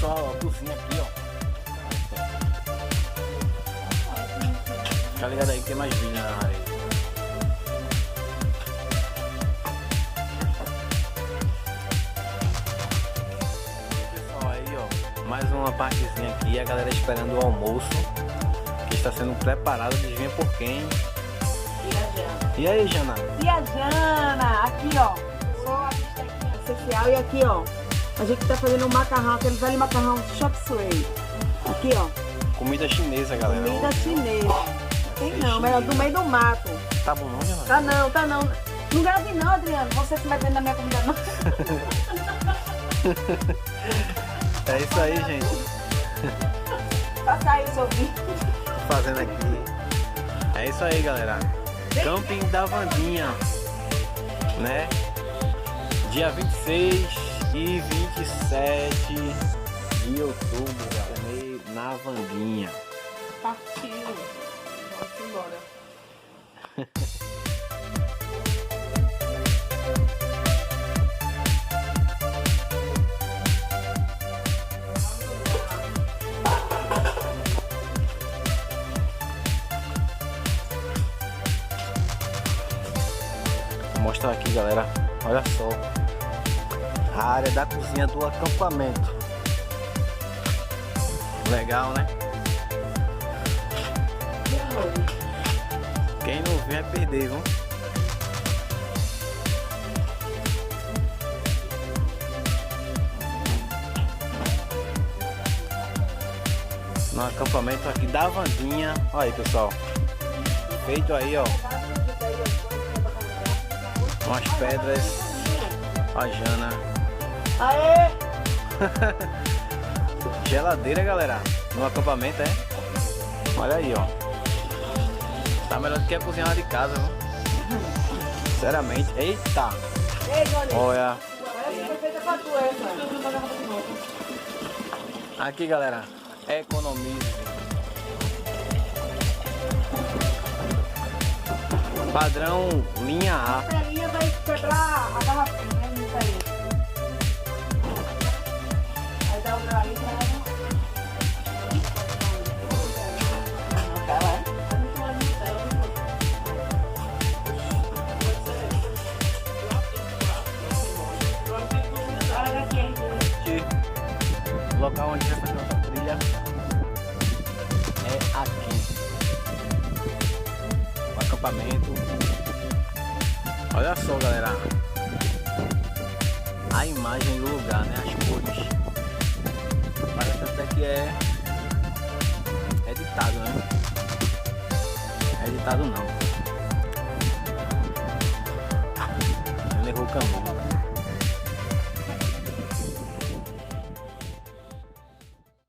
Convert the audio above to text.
pessoal, a cozinha aqui, ó. Fica ligado aí que tem mais vídeo na área. Pessoal, aí ó, mais uma partezinha aqui, a galera esperando o almoço, que está sendo preparado, adivinha por quem? E aí, Jana? Tia Jana, aqui ó, só a bistequinha especial e aqui ó, a gente tá fazendo um macarrão, aquele velho macarrão chop suey. Aqui ó, Comida chinesa, galera. comida chinesa. Tem não, mas é do meio do mato. Tá bom não, Jana? Tá não, tá não. Não grave não, Adriano, você se metendo na minha comida não. É isso aí, gente. Passa aí o seu vídeo. Tô fazendo aqui. É isso aí, galera. Camping da Vandinha, né? Dia 26 e 27 de outubro, galera. Na Vandinha. Partiu. Vamos embora. Vou mostrar aqui, galera. Olha só. A área da cozinha do acampamento. Legal, né? Quem não vê vai perder, viu? No acampamento aqui da Vandinha. Olha aí, pessoal. Feito aí, ó. Umas pedras. A Jana. Aê! Geladeira, galera. No acampamento, é? Olha aí, ó. Tá melhor do que a cozinha lá de casa, viu? Sinceramente. Eita! Ei, Johnny. Olha. Parece que foi feita pra tu essa. Aqui, galera. Economize. Padrão linha A. A telinha vai quebrar a garrafinha, né? Isso aí. Aí dá o grau aí pra ela. Não, tá lá. Olha aqui, hein? O local onde vai fazer nossa trilha é aqui. O acampamento. Olha só, galera. A imagem do lugar, né? As cores. Parece até que é editado, né? Editado não. Ele errou o caminho.